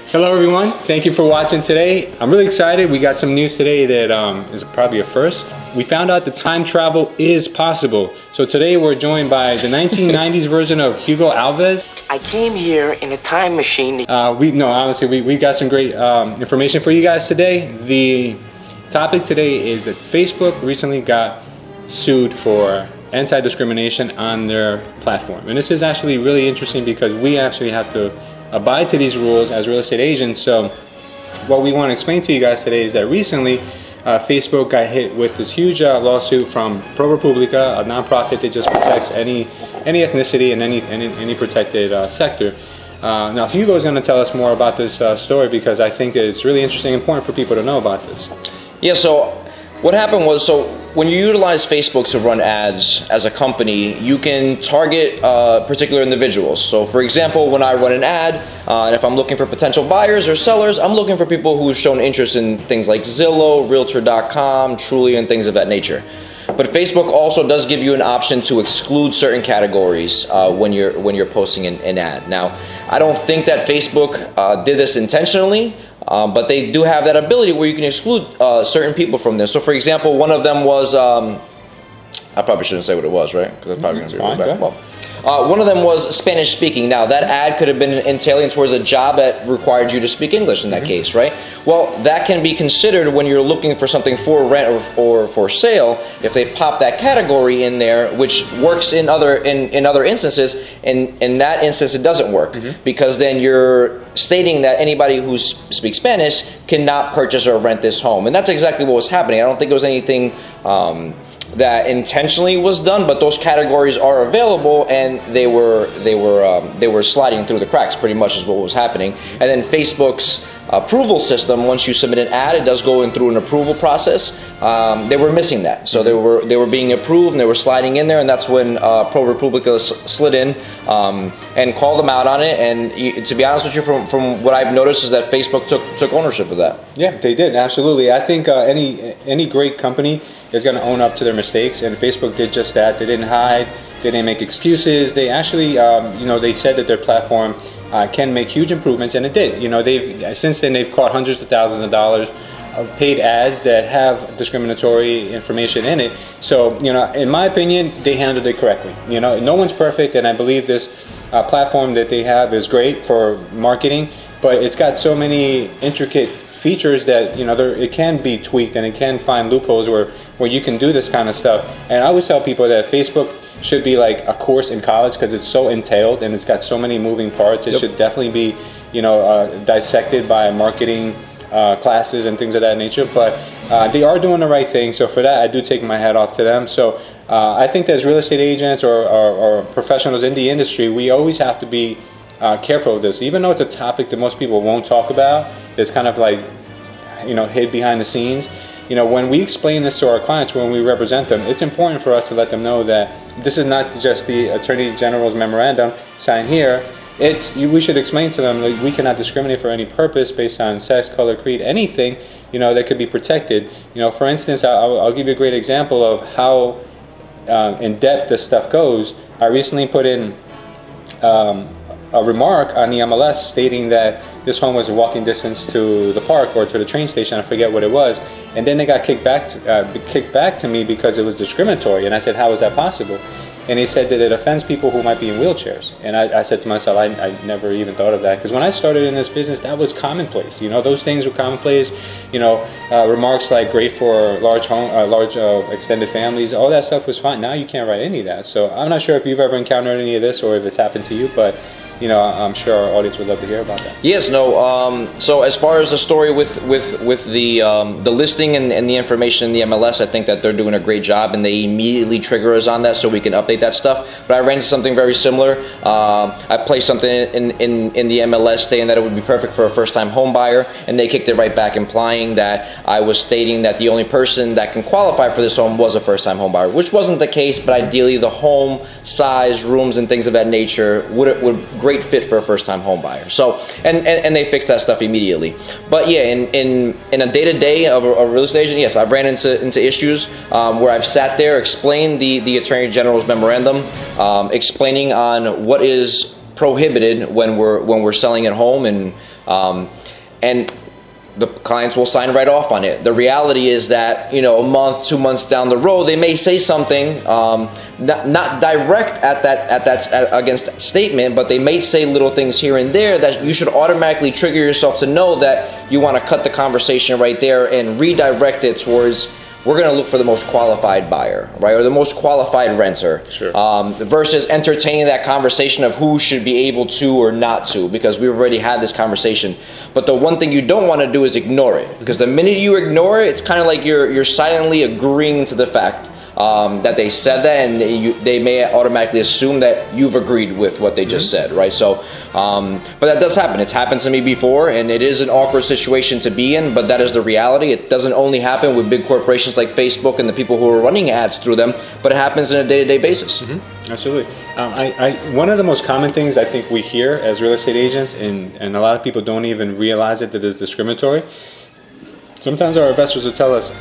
Hello everyone, thank you for watching today. I'm really excited. We got some news today that is probably a first. We found out that time travel is possible. So today we're joined by the 1990s version of Hugo Alves. I came here in a time machine. Honestly, we got some great information for you guys today. The topic today is that Facebook recently got sued for anti-discrimination on their platform. And this is actually really interesting because we actually have to abide to these rules as real estate agents. So what we want to explain to you guys today is that recently Facebook got hit with this huge lawsuit from ProPublica, a nonprofit that just protects any ethnicity and any protected sector. Now Hugo is going to tell us more about this story because I think that it's really interesting and important for people to know about this. Yeah, so what happened was, so when you utilize Facebook to run ads as a company, you can target particular individuals. So for example, when I run an ad, and if I'm looking for potential buyers or sellers, I'm looking for people who've shown interest in things like Zillow, Realtor.com, Trulia, and things of that nature. But Facebook also does give you an option to exclude certain categories when you're posting an ad. Now, I don't think that Facebook did this intentionally, but they do have that ability where you can exclude certain people from this. So, for example, one of them was I probably shouldn't say what it was, right? Because I'm probably going to go back. Well, one of them was Spanish speaking. Now, that ad could have been entailing towards a job that required you to speak English in that case, right? Well, that can be considered when you're looking for something for rent or for sale. If they pop that category in there, which works in other instances, in that instance it doesn't work because then you're stating that anybody who speaks Spanish cannot purchase or rent this home, and that's exactly what was happening. I don't think it was anything that intentionally was done, but those categories are available, and they were sliding through the cracks. Pretty much is what was happening. And then Facebook's approval system, once you submit an ad, it does go in through an approval process. They were missing that, so they were being approved and they were sliding in there, and that's when ProPublica slid in and called them out on it. And to be honest with you, from what I've noticed is that Facebook took ownership of that. Yeah, they did, absolutely. I think any great company is going to own up to their mistakes, and Facebook did just that. They didn't hide, they didn't make excuses. They actually, they said that their platform can make huge improvements, and it did. Since then they've caught hundreds of thousands of dollars of paid ads that have discriminatory information in it. So, in my opinion, they handled it correctly. No one's perfect, and I believe this platform that they have is great for marketing, but it's got so many intricate features that it can be tweaked, and it can find loopholes where you can do this kind of stuff. And I always tell people that Facebook should be like a course in college because it's so entailed and it's got so many moving parts. It should definitely be dissected by marketing classes and things of that nature. But they are doing the right thing, so for that I do take my hat off to them. So I think that as real estate agents or professionals in the industry, we always have to be careful of this, even though it's a topic that most people won't talk about. It's kind of like hid behind the scenes. When we explain this to our clients, when we represent them, it's important for us to let them know that this is not just the Attorney General's memorandum signed here. We should explain to them that we cannot discriminate for any purpose based on sex, color, creed, anything that could be protected. For instance, I'll give you a great example of how in depth this stuff goes. I recently put in a remark on the MLS stating that this home was a walking distance to the park or to the train station. I forget what it was, and then they got kicked back to me because it was discriminatory. And I said, how is that possible? And he said that it offends people who might be in wheelchairs. And I said to myself, I never even thought of that, because when I started in this business, that was commonplace. Those things were commonplace. Remarks like great for large extended families, all that stuff was fine. Now you can't write any of that. So I'm not sure if you've ever encountered any of this or if it's happened to you, but I'm sure our audience would love to hear about that. Yes, no. So as far as the story with the listing and the information in the MLS, I think that they're doing a great job, and they immediately trigger us on that so we can update that stuff. But I ran into something very similar. I placed something in the MLS stating that it would be perfect for a first-time home buyer, and they kicked it right back, implying that I was stating that the only person that can qualify for this home was a first-time home buyer, which wasn't the case. But ideally, the home size, rooms, and things of that nature would great fit for a first-time home buyer. So, and they fix that stuff immediately. But yeah, in a day-to-day of a real estate agent, yes, I've ran into issues where I've sat there, explained the Attorney General's memorandum, explaining on what is prohibited when we're selling at home, and the clients will sign right off on it. The reality is that, you know, a month, 2 months down the road, they may say something, not direct against that statement, but they may say little things here and there that you should automatically trigger yourself to know that you want to cut the conversation right there and redirect it towards, we're going to look for the most qualified buyer, right, or the most qualified renter, sure. Versus entertaining that conversation of who should be able to or not to, because we've already had this conversation. But the one thing you don't want to do is ignore it, because the minute you ignore it, it's kind of like you're silently agreeing to the fact that they said that, and they may automatically assume that you've agreed with what they just said, right? So, but that does happen. It's happened to me before, and it is an awkward situation to be in, but that is the reality. It doesn't only happen with big corporations like Facebook and the people who are running ads through them, but it happens on a day-to-day basis. Absolutely. One of the most common things I think we hear as real estate agents, and a lot of people don't even realize it, that it's discriminatory. Sometimes our investors will tell us,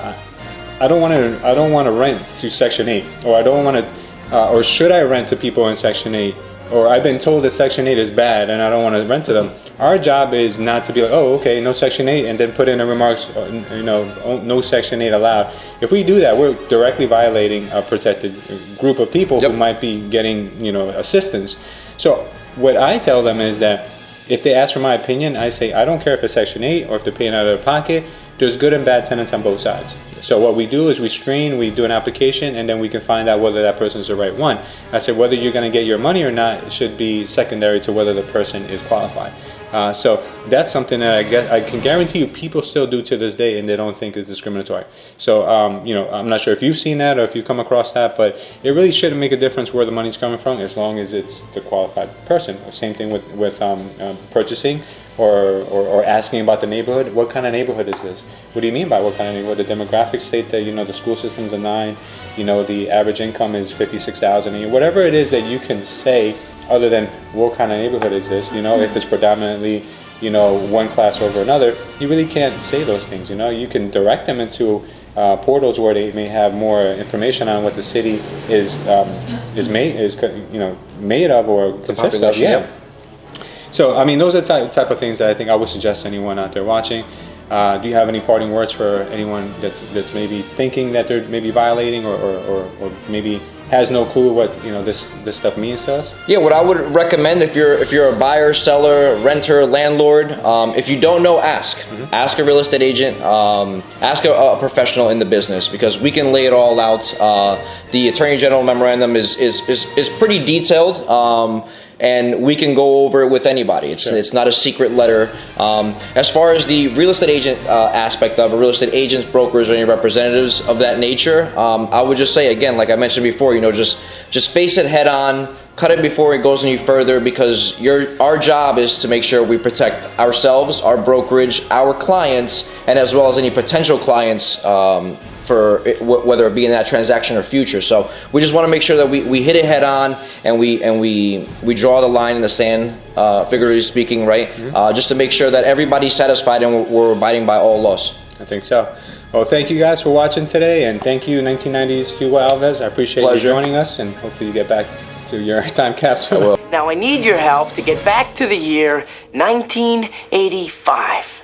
I don't want to rent to Section 8, or I don't want to, or should I rent to people in Section 8, or I've been told that Section 8 is bad and I don't want to rent to them. Our job is not to be like, oh, okay, no Section 8, and then put in the remarks, you know, no Section 8 allowed. If we do that, we're directly violating a protected group of people who might be getting, you know, assistance. So what I tell them is that if they ask for my opinion, I say, I don't care if it's Section 8 or if they're paying out of their pocket. There's good and bad tenants on both sides. So what we do is we screen, we do an application, and then we can find out whether that person is the right one. I said whether you're going to get your money or not should be secondary to whether the person is qualified. So that's something that I can guarantee you people still do to this day, and they don't think is discriminatory. So you know, I'm not sure if you've seen that or if you come across that, but it really shouldn't make a difference where the money's coming from as long as it's the qualified person. Same thing with purchasing or asking about the neighborhood. What kind of neighborhood is this? What do you mean by what kind of neighborhood? The demographics state that, you know, the school system's a 9, you know, the average income is $56,000 a year. Whatever it is that you can say other than what kind of neighborhood is this, you know, if it's predominantly, you know, one class over another, you really can't say those things. You know, you can direct them into portals where they may have more information on what the city is made of or consists of. Yeah. So, I mean, those are the type of things that I think I would suggest anyone out there watching. Do you have any parting words for anyone that's maybe thinking that they're maybe violating or maybe has no clue what, you know, this stuff means to us? Yeah, what I would recommend if you're a buyer, seller, renter, landlord, if you don't know, ask. Ask a real estate agent, ask a professional in the business, because we can lay it all out. The Attorney General memorandum is pretty detailed. And we can go over it with anybody. It's not a secret letter. As far as the real estate agent aspect of it, real estate agents, brokers, or any representatives of that nature, I would just say, again, like I mentioned before, you know, just face it head on, cut it before it goes any further, because our job is to make sure we protect ourselves, our brokerage, our clients, and as well as any potential clients for whether it be in that transaction or future. So we just want to make sure that we hit it head on, and we draw the line in the sand, figuratively speaking, right? Just to make sure that everybody's satisfied and we're abiding by all laws. I think so. Well, thank you guys for watching today, and thank you 1990s Hugo Alves. I appreciate you joining us, and hopefully you get back to your time capsule. Now I need your help to get back to the year 1985.